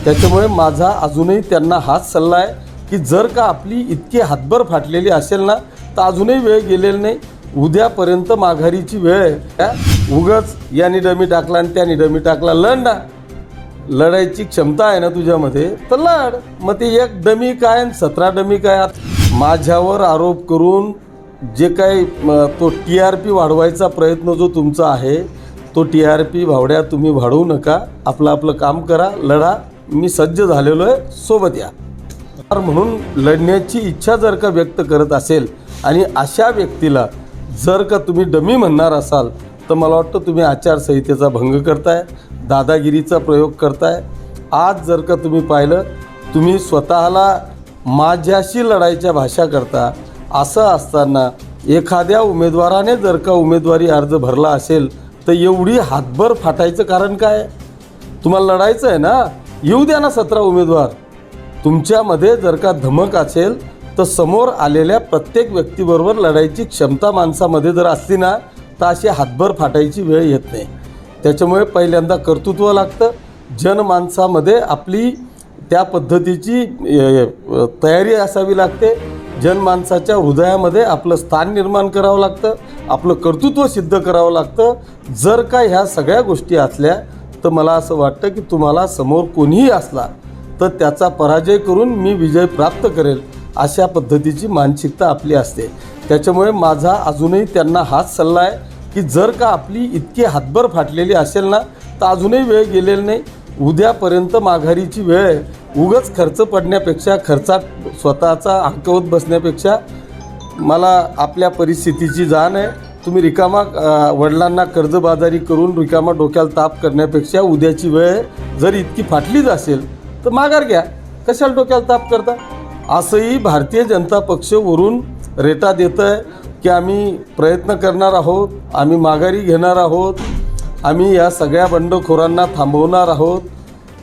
त्याच्यामुळे माझा अजूनही त्यांना हाच सल्ला आहे की जर का आपली इतकी हातभर फाटलेली असेल ना तर अजूनही वेळ गेलेली नाही, उद्यापर्यंत माघारीची वेळ आहे। उगाच याने डमी टाकला आणि त्याने डमी टाकला, लढ ना, लढायची क्षमता आहे ना तुझ्यामध्ये तर लढ। मग ते एक डमी काय आणि 17 डमी काय? माझ्यावर आरोप करून जे काही तो TRP वाढवायचा प्रयत्न जो तुमचा आहे तो TRP भावड्या तुम्ही वाढवू नका, आपलं आपलं काम करा, लढा, मी सज्ज झालेलो आहे, सोबत या। म्हणून लढण्याची इच्छा जर का व्यक्त करत असेल आणि अशा व्यक्तीला जर का तुम्ही डमी म्हणणार असाल तर मला वाटतं तुम्ही आचारसंहितेचा भंग करताय, दादागिरीचा प्रयोग करताय। आज जर का तुम्ही पाहिलं, तुम्ही स्वतःला माझ्याशी लढायच्या भाषा करता। असं असताना एखाद्या उमेदवाराने जर का उमेदवारी अर्ज भरला असेल तर एवढी हातभर फाटायचं कारण काय? तुम्हाला लढायचं आहे ना, येऊ द्या ना 17 उमेदवार। तुमच्यामध्ये जर का धमक असेल तर समोर आलेल्या प्रत्येक व्यक्तीबरोबर लढायची क्षमता माणसामध्ये जर असली ना तर अशी हातभर फाटायची वेळ येत नाही। त्याच्यामुळे पहिल्यांदा कर्तृत्व लागतं, जनमानसामध्ये आपली त्या पद्धतीची तयारी असावी लागते, जनमानसाच्या हृदयामध्ये आपलं स्थान निर्माण करावं लागतं, आपलं कर्तृत्व सिद्ध करावं लागतं। जर का ह्या सगळ्या गोष्टी असल्या तर मला असं वाटतं की तुम्हाला समोर कोणीही असला तर त्याचा पराजय करून मी विजय प्राप्त करेल, अशा पद्धतीची मानसिकता आपली असते। त्याच्यामुळे माझा अजूनही त्यांना हाच सल्ला आहे की जर का आपली इतकी हातभर फाटलेली असेल ना तर अजूनही वेळ गेलेली नाही, उद्यापर्यंत माघारीची वेळ आहे। उगाच खर्च पडण्यापेक्षा, खर्चात स्वतःचा हकवत बसण्यापेक्षा मला आपल्या परिस्थितीची जाण आहे। तुम्ही रिकामा वडिलांना कर्जबाजारी करून रिकामा डोक्याला ताप करण्यापेक्षा उद्याची वेळ जर इतकी फाटलीच असेल तर माघार घ्या, कशाला डोक्याला ताप करता? असंही भारतीय जनता पक्ष वरून रेटा देतं आहे की आम्ही प्रयत्न करणार आहोत, आम्ही माघारी घेणार आहोत, आम्ही या सगळ्या बंडखोरांना थांबवणार आहोत।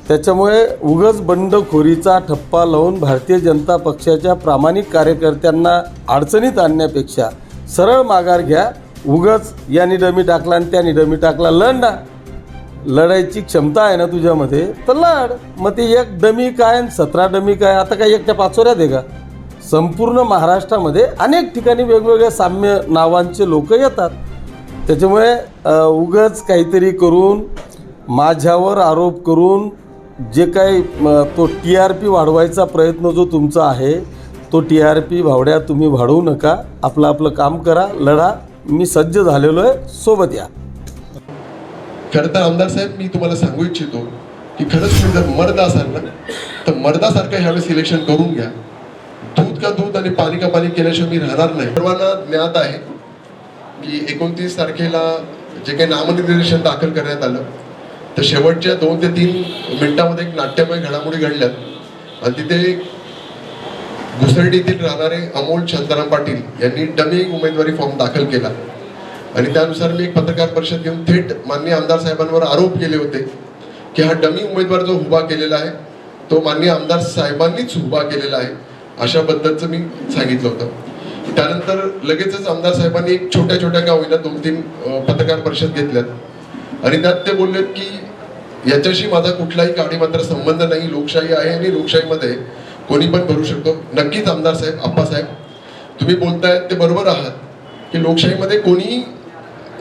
त्याच्यामुळे उगाच बंडखोरीचा ठप्पा लावून भारतीय जनता पक्षाच्या प्रामाणिक कार्यकर्त्यांना अडचणीत आणण्यापेक्षा सरळ माघार घ्या। उगाच याने डमी टाकला आणि त्याने डमी टाकला, लढ ना, लढायची क्षमता आहे ना तुझ्यामध्ये तर लढ। मग ते एक डमी काय आणि 17 डमी काय? आता काय एकट्या पाचोऱ्यात आहे का? संपूर्ण महाराष्ट्रामध्ये अनेक ठिकाणी वेगवेगळ्या साम्य नावांचे लोक येतात। त्याच्यामुळे उगाच काहीतरी करून माझ्यावर आरोप करून जे काही तो TRP वाढवायचा प्रयत्न जो तुमचा आहे तो TRP भावड्या तुम्ही वाढवू नका, आपलं आपलं काम करा, लढा, मी सज्ज झालेलो आहे, सोबत या। खरं तर आमदार साहेब, मी तुम्हाला सांगू इच्छितो की खरंच तुम्ही जर मर्द असाल ना तर मर्दासारखं ह्यावेळेस सिलेक्शन करून घ्या। दूध का दूध आणि पाणी का पाणी केल्याशिवाय मी राहणार नाही। सर्वांना ज्ञात आहे की 29 तारखेला जे काही नामनिर्देशन दाखल करण्यात आलं तर शेवटच्या 2 ते 3 मिनिटांमध्ये एक नाट्यमय घडामोडी घडल्यात आणि तिथे घुसर्डीतील राहणारे अमोल शांताराम पाटील यांनी डमी उमेदवारी फॉर्म दाखल केला आणि त्यानुसार मी एक पत्रकार परिषद घेऊन थेट माननीय आमदार साहेबांवर आरोप केले होते की हा डमी उमेदवार जो उभा केलेला आहे तो माननीय आमदार साहेबांनीच उभा केलेला आहे, अशा पद्धतीचं मी सांगितलं होतं। त्यानंतर लगेचच आमदार साहेबांनी एक छोट्या छोट्या का होईना 2-3 पत्रकार परिषद घेतल्यात आणि त्यात ते बोललेत की याच्याशी माझा कुठलाही काडीमात्र संबंध नाही, लोकशाही आहे आणि लोकशाहीमध्ये कोणी पण भरू शकतो। नक्कीच आमदार साहेब, आप्पासाहेब, तुम्ही बोलतायत ते बरोबर आहात की लोकशाहीमध्ये कोणी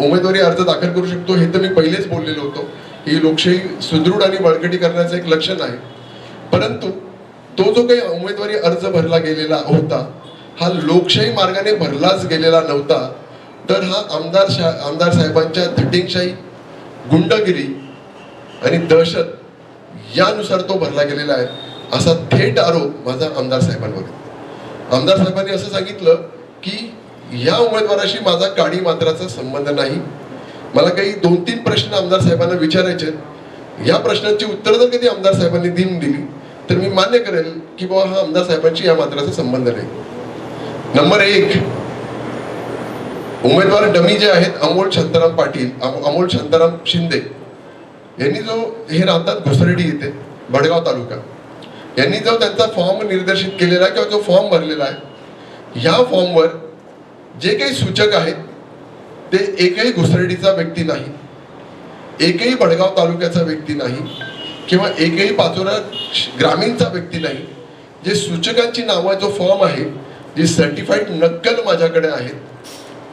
उमेदवारी अर्ज दाखल करू शकतो, हे तर मी पहिलेच बोललेलो होतो की लोकशाही सुदृढ आणि बळकटी करण्याचं एक लक्षण आहे। परंतु तो जो काही उमेदवारी अर्ज भरला गेलेला होता हा लोकशाही मार्गाने भरलाच गेलेला नव्हता, तर हा आमदार साहेबांच्या धटिंगशाही, गुंडगिरी आणि दहशत यानुसार तो भरला गेलेला आहे, असा थेट आरोप माझा आमदार साहेबांवर। आमदार साहेबांनी असं सांगितलं की या उमेदवाराशी माझा काडी मात्राचा संबंध नाही। मला काही 2-3 प्रश्न आमदार साहेबांना विचारायचे, या प्रश्नांची उत्तर जर कधी आमदार साहेबांनी दिली तर मी मान्य करेल की बाबा हा आमदार साहेबांशी या मात्राचा संबंध नाही। नंबर 1, उमेदवार डमी जे आहेत अमोल शांताराम पाटील, अमोल शांताराम शिंदे यांनी जो हे राहतात घुसर्डी येथे भडगाव तालुका, यांनी जो त्यांचा फॉर्म निर्देशित केलेला किंवा जो फॉर्म भरलेला आहे ह्या फॉर्मवर जे काही सूचक आहेत ते एकही घुसर्डीचा व्यक्ती नाही, एकही भडगाव तालुक्याचा व्यक्ती नाही, किंवा एकही पाचोरा ग्रामीणचा व्यक्ती नाही. जे सूचकांची नावं जो फॉर्म आहे, जी सर्टिफाईड नक्कल माझ्याकडे आहेत,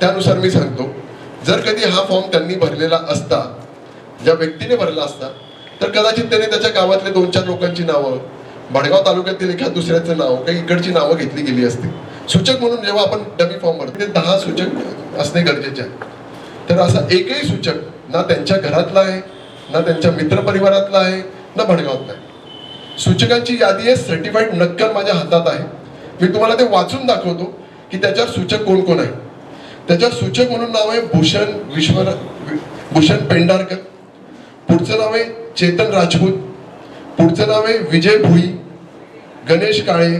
त्यानुसार मी सांगतो, जर कधी हा फॉर्म त्यांनी भरलेला असता, ज्या व्यक्तीने भरला असता, तर कदाचित त्याने त्याच्या गावातले 2-4 लोकांची नावं, भडगाव तालुक्यातील एखाद दुसऱ्याचं नाव, काही इकडची नावं घेतली गेली असती. सूचक म्हणून जेव्हा आपण डमी फॉर्म भरतो ते 10 सूचक असणे गरजेचे आहे. तर असा एकही सूचक ना त्यांच्या घरातला आहे, ना त्यांच्या मित्रपरिवारातला आहे, ना भडगावातला आहे. सूचकांची यादी आहे, सर्टिफाईड नक्कल माझ्या हातात आहे. मी तुम्हाला ते वाचून दाखवतो की त्याच्यावर सूचक कोण कोण आहे. त्याच्यावर सूचक म्हणून नाव आहे भूषण पेंढारकर, पुढचं नाव आहे चेतन राजपूत, पुढचं नाव आहे विजय भुई, गणेश काळे,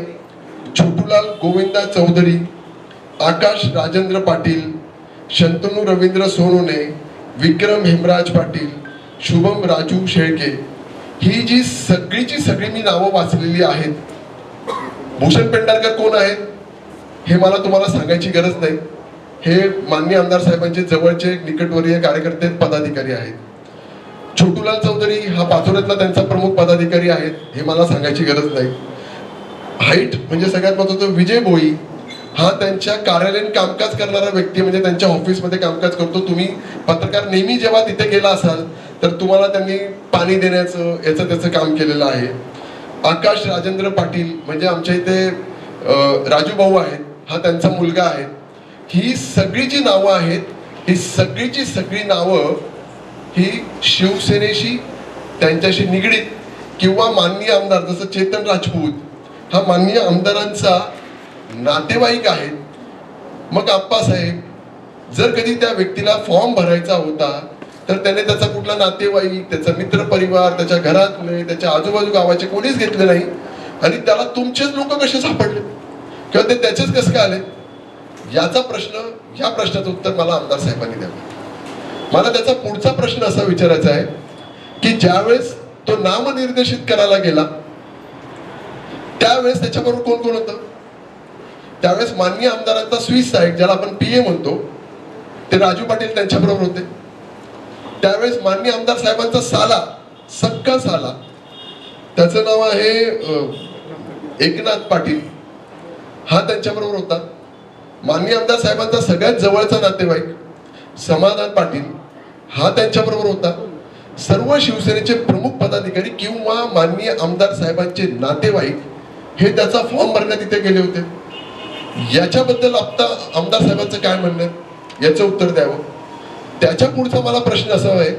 छोटूलाल गोविंदा चौधरी, आकाश राजेंद्र पाटील, शंतनू रवींद्र सोनोने, विक्रम हेमराज पाटील, शुभम राजू शेळके. ही जी सगळीची सगळी मी नावं वाचलेली आहेत. भूषण पेंढारकर कोण आहेत हे मला तुम्हाला सांगायची गरज नाही. हे माननीय आमदार साहेबांचे जवळचे निकटवर्तीय कार्यकर्ते पदाधिकारी आहेत. छोटूलाल चौधरी हा पाचोऱ्यातला त्यांचा प्रमुख पदाधिकारी आहेत, हे मला सांगायची गरज नाही. हाईट म्हणजे सगळ्यात महत्त्वाचं विजय भोई हा त्यांच्या कार्यालयीन कामकाज करणारा व्यक्ती, म्हणजे त्यांच्या ऑफिसमध्ये कामकाज करतो. तुम्ही पत्रकार नेहमी जेव्हा तिथे गेला असाल तर तुम्हाला त्यांनी पाणी देण्याचं याचं त्याचं काम केलेलं आहे. आकाश राजेंद्र पाटील म्हणजे आमच्या इथे राजू भाऊ आहेत, हा त्यांचा मुलगा आहे. ही सगळी जी नावं आहेत, ही सगळीची सगळी नावं ही शिवसेनेशी त्यांच्याशी निगडीत किंवा माननीय आमदार जसं चेतन राजपूत हा माननीय आमदारांचा नातेवाईक आहेत. मग आप्पासाहेब जर कधी त्या व्यक्तीला फॉर्म भरायचा होता तर त्याने त्याचा कुठला नातेवाईक, त्याचा मित्र परिवार, त्याच्या घरातले, त्याच्या आजूबाजू गावाचे कोणीच घेतले नाही, आणि त्याला तुमचेच लोक कसे सापडले किंवा ते त्याचेच कसे काय आले, याचा प्रश्न, या प्रश्नाचं उत्तर मला आमदार साहेबांनी द्यावं. मला त्याचा पुढचा प्रश्न असा विचारायचा आहे की ज्यावेळेस तो नामनिर्देशित करायला गेला त्यावेळेस त्याच्याबरोबर कोण कोण होतं. त्यावेळेस माननीय आमदारांचा स्विस साहेब, ज्याला आपण PA म्हणतो, ते राजू पाटील त्यांच्याबरोबर होते. त्यावेळेस माननीय आमदार साहेबांचा साला, सक्का साला, त्याचं नाव आहे एकनाथ पाटील, हा त्यांच्याबरोबर होता. माननीय आमदार साहेबांचा सगळ्यात जवळचा नातेवाईक समाधान पाटील हा त्यांच्याबरोबर होता. सर्व शिवसेनेचे प्रमुख पदाधिकारी किंवा माननीय आमदार साहेबांचे नातेवाईक हे त्याचा फॉर्म भरण्यात इथे गेले होते. याच्याबद्दल आता आमदार साहेबांचं काय म्हणणं आहे याचं उत्तर द्यावं. त्याच्या पुढचा मला प्रश्न असा आहे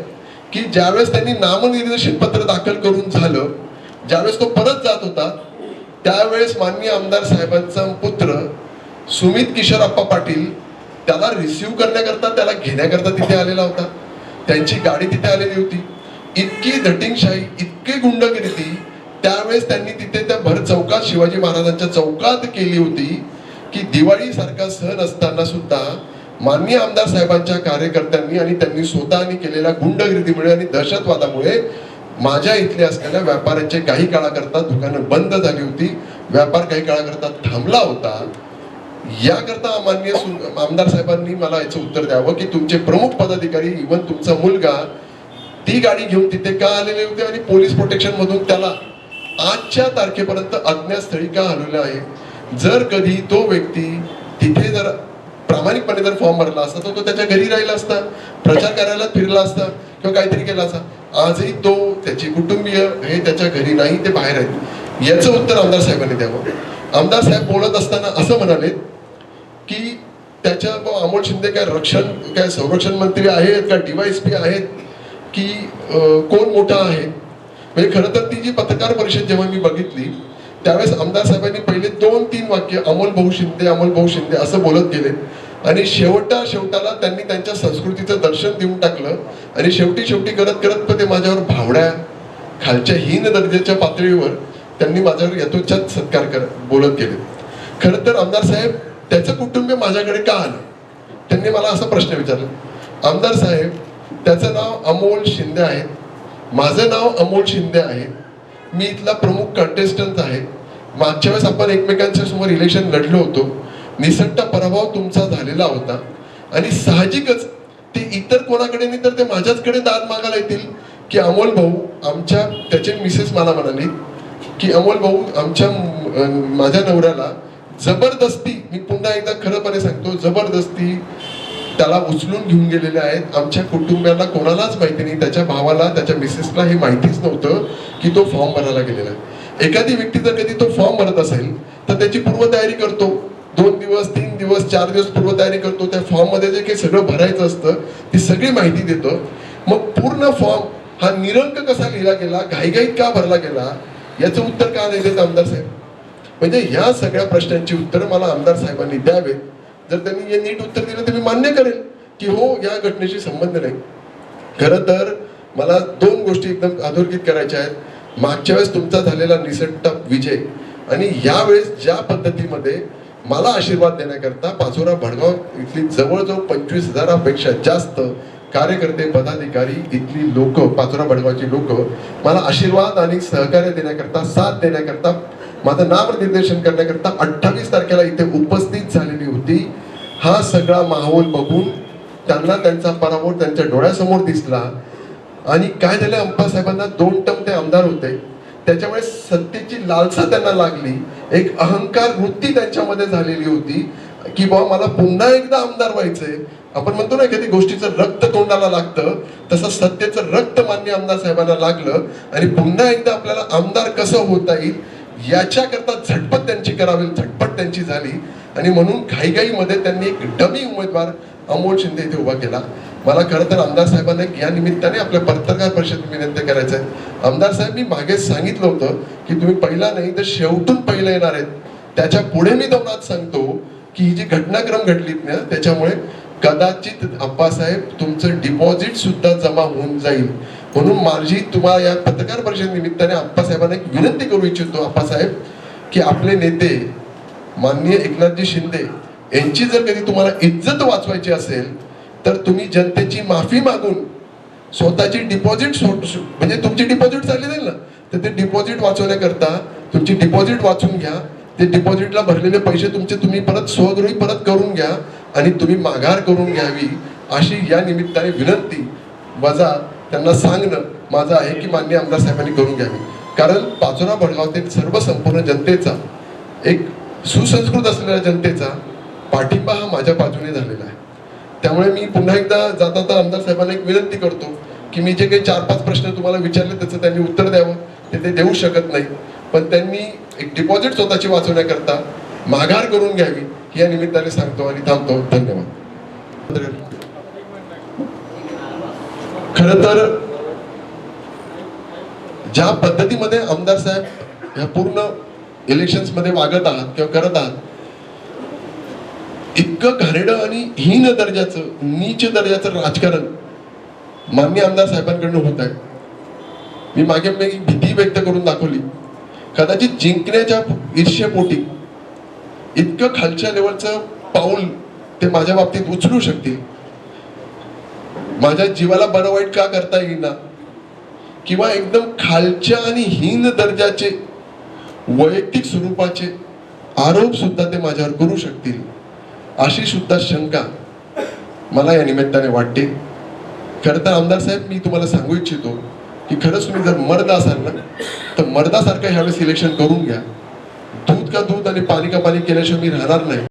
की ज्यावेळेस त्यांनी नामनिर्देशित पत्र दाखल करून झालं, ज्यावेळेस तो परत जात होता, त्यावेळेस माननीय आमदार साहेबांचा पुत्र सुमित किशोरप्पा पाटील त्याला रिसिव्ह करण्याकरता, त्याला घेण्याकरता तिथे आलेला होता. त्यांची गाडी तिथे आलेली होती. इतकी धटिंगशाही, इतकी गुंडगिरी त्यावेळेस त्यांनी तिथे त्या भर चौकात, शिवाजी महाराजांच्या चौकात केली होती की दिवाळी सारखा सण असताना सुद्धा माननीय आमदार साहेबांच्या कार्यकर्त्यांनी आणि त्यांनी स्वतःनी केलेल्या गुंडगिरीमुळे आणि दहशतवादामुळे माझ्या इथले असलेल्या व्यापाऱ्यांचे काही काळाकरता दुकानं बंद झाली होती, व्यापार काही काळाकरता थांबला होता. याकरता माननीय आमदार साहेबांनी मला याचं उत्तर द्यावं की तुमचे प्रमुख पदाधिकारी, इव्हन तुमचा मुलगा, ती गाडी घेऊन तिथे का आलेले होते आणि पोलीस प्रोटेक्शन मधून त्याला आजच्या तारखेपर्यंत अज्ञात स्थळी का हलवलं आहे. जर कधी तो व्यक्ती तिथे जर प्रामाणिकपणे जर फॉर्म भरला असता तर तो त्याच्या घरी राहिला असता, प्रचार कार्यालयात फिरला असता किंवा काहीतरी केला असता. आजही तो, त्याची कुटुंबीय हे त्याच्या घरी नाही, ते बाहेर आहेत. याचं उत्तर आमदार साहेबांनी द्यावं. आमदार साहेब बोलत असताना असं म्हणाले की त्याच्या अमोल शिंदे काय संरक्षण मंत्री आहेत का DYSP आहेत की कोण मोठा आहे. म्हणजे खरं तर ती जी पत्रकार परिषद जेव्हा मी बघितली त्यावेळेस आमदार साहेबांनी पहिले 2-3 वाक्य अमोल भाऊ शिंदे असं बोलत गेले आणि शेवटाला त्यांनी त्यांच्या संस्कृतीचं दर्शन देऊन टाकलं आणि शेवटी करत ते माझ्यावर भावड्या, खालच्या हीन दर्जाच्या पातळीवर त्यांनी माझ्यावर यथोचित सत्कार बोलत गेले. खरं तर आमदार साहेब त्याचं कुटुंब माझ्याकडे का आलं, त्यांनी मला असा प्रश्न विचारला. आमदार साहेब, त्याचं नाव अमोल शिंदे आहे, माझं नाव अमोल शिंदे आहे, मी इथला प्रमुख कंटेस्टंट आहे. मागच्या वेळेस आपण एकमेकांच्या समोर इलेक्शन लढलो होतो, निसट्टा पराभव तुमचा झालेला होता आणि साहजिकच ते इतर कोणाकडे नाही तर ते माझ्याचकडे दाद मागायला येतील की अमोल भाऊ आमच्या, त्याचे मिसेस मला म्हणाली की अमोल भाऊ आमच्या माझ्या नवऱ्याला जबरदस्ती, मी पुन्हा एकदा खरंपणे सांगतो, जबरदस्ती त्याला उचलून घेऊन गेलेले आहेत. आमच्या कुटुंबियांना कोणालाच माहिती नाही, त्याच्या भावाला, त्याच्या मिसेसला हे माहितीच नव्हतं की तो फॉर्म भरायला गेलेला आहे. एखादी व्यक्ती जर कधी तो फॉर्म भरत असेल तर त्याची पूर्वतयारी करतो, 2 दिवस 3 दिवस 4 दिवस पूर्वतयारी करतो. त्या फॉर्म मध्ये जे काही सगळं भरायचं असतं ती सगळी माहिती देतो. मग पूर्ण फॉर्म हा निरंक कसा लिहिला गेला, घाईघाईत का भरला गेला, याचं उत्तर का नाही देत आमदार साहेब? म्हणजे ह्या सगळ्या प्रश्नांची उत्तर मला आमदार साहेबांनी द्यावेत. जर त्यांनी हे नीट उत्तर दिलं तर मी मान्य करेल की हो, या घटनेशी संबंध नाही. खरं तर मला 2 गोष्टी एकदम अधोरेखित करायच्या आहेत. मागच्या वेळेस तुमचा झालेला निसट्ट विजय आणि यावेळेस ज्या पद्धतीमध्ये मला आशीर्वाद देण्याकरता पाचोरा भडगाव इथली जवळजवळ 25,000पेक्षा जास्त कार्यकर्ते, पदाधिकारी, इथली लोक, पाचोरा भडगावची लोक मला आशीर्वाद आणि सहकार्य देण्याकरता, साथ देण्याकरता, माझं नामनिर्देशन करण्याकरता 28 तारखेला इथे उपस्थित झालेली होती. हा सगळा माहोल बघून त्यांना त्यांचा पराभव त्यांच्या डोळ्यासमोर दिसला. आणि काय झालं, अंबासाहेबांना 2 टर्म ते आमदार होते, त्याच्यामुळे सत्तेची लालसा त्यांना लागली, एक अहंकार वृत्ती त्यांच्यामध्ये झालेली होती की बाबा मला पुन्हा एकदा आमदार व्हायचंय. आपण म्हणतो ना एखादी गोष्टीचं रक्त तोंडाला लागतं, तसं सत्तेचं रक्त मान्य आमदार साहेबांना लागलं आणि पुन्हा एकदा आपल्याला आमदार कसं होता येईल याच्याकरता झटपट त्यांची करावी, झटपट त्यांची झाली. आणि म्हणून घाईघाईमध्ये त्यांनी एक डमी उमेदवार अमोल शिंदे इथे उभा केला. मला खरं तर आमदार साहेबांना या निमित्ताने आपल्या पत्रकार परिषदेत विनंती करायचं आहे. आमदार साहेब, मी मागे सांगितलं होतं की तुम्ही पहिला नाही तर शेवटून पहिलं येणार आहेत. त्याच्या पुढे मी दोनात सांगतो की ही जी घटनाक्रम घडलीत ना, त्याच्यामुळे कदाचित आप्पासाहेब तुमचं डिपॉझिट सुद्धा जमा होऊन जाईल. म्हणून माझी तुम्हाला या पत्रकार परिषद निमित्ताने आप्पासाहेबांना एक विनंती करू इच्छितो, आप्पासाहेब, की आपले नेते माननीय एकनाथजी शिंदे यांची जर कधी तुम्हाला इज्जत वाचवायची असेल तर तुम्ही जनतेची माफी मागून स्वतःची डिपॉझिट, म्हणजे तुमची डिपॉझिट चालली जाईल ना, तर ते डिपॉझिट वाचवण्याकरता तुमची डिपॉझिट वाचून घ्या. ते डिपॉझिटला भरलेले पैसे तुमचे तुम्ही परत स्वगृही परत करून घ्या आणि तुम्ही माघार करून घ्यावी, अशी या निमित्ताने विनंती वजा त्यांना सांगणं माझं आहे की माननीय आमदार साहेबांनी करून घ्यावी. कारण पाचोरा भडगाव सर्व संपूर्ण जनतेचा, एक सुसंस्कृत असलेल्या जनतेचा पाठिंबा हा माझ्या बाजूने झालेला आहे. त्यामुळे मी पुन्हा एकदा जाता आमदार साहेबांना एक विनंती करतो की मी जे काही 4-5 प्रश्न तुम्हाला विचारले त्याचं त्यांनी उत्तर द्यावं. ते देऊ शकत नाही, पण त्यांनी एक डिपॉझिट स्वतःची वाचवण्याकरता माघार करून घ्यावी या निमित्ताने सांगतो आणि थांबतो. धन्यवाद. खरं तर ज्या पद्धतीमध्ये आमदार साहेब ह्या पूर्ण इलेक्शन्स मध्ये वागत आहात किंवा करत आहात, इतकं घाणेरडं आणि हीन दर्जाचं, नीच दर्जाचं राजकारण माननीय आमदार साहेबांकडून होत आहे. मी मागे एक भीती व्यक्त करून दाखवली, कदाचित जिंकण्याच्या ईर्ष्येपोटी इतकं खालच्या लेवलचं पाऊल ते माझ्या बाबतीत उचलू शकतील. माझ्या जीवाला बरं वाईट का करता येईना, किंवा एकदम खालच्या आणि हीन दर्जाचे वैयक्तिक स्वरूपाचे आरोप सुद्धा ते माझ्यावर करू शकतील, अशी सुद्धा शंका मला या निमित्ताने वाटते. खरं तर आमदार साहेब, मी तुम्हाला सांगू इच्छितो की खरंच तुम्ही जर मर्द असाल ना, तर मर्दासारखं ह्यावेळेस इलेक्शन करून घ्या. दूध का दूध आणि पाणी का पाणी केल्याशिवाय मी राहणार नाही.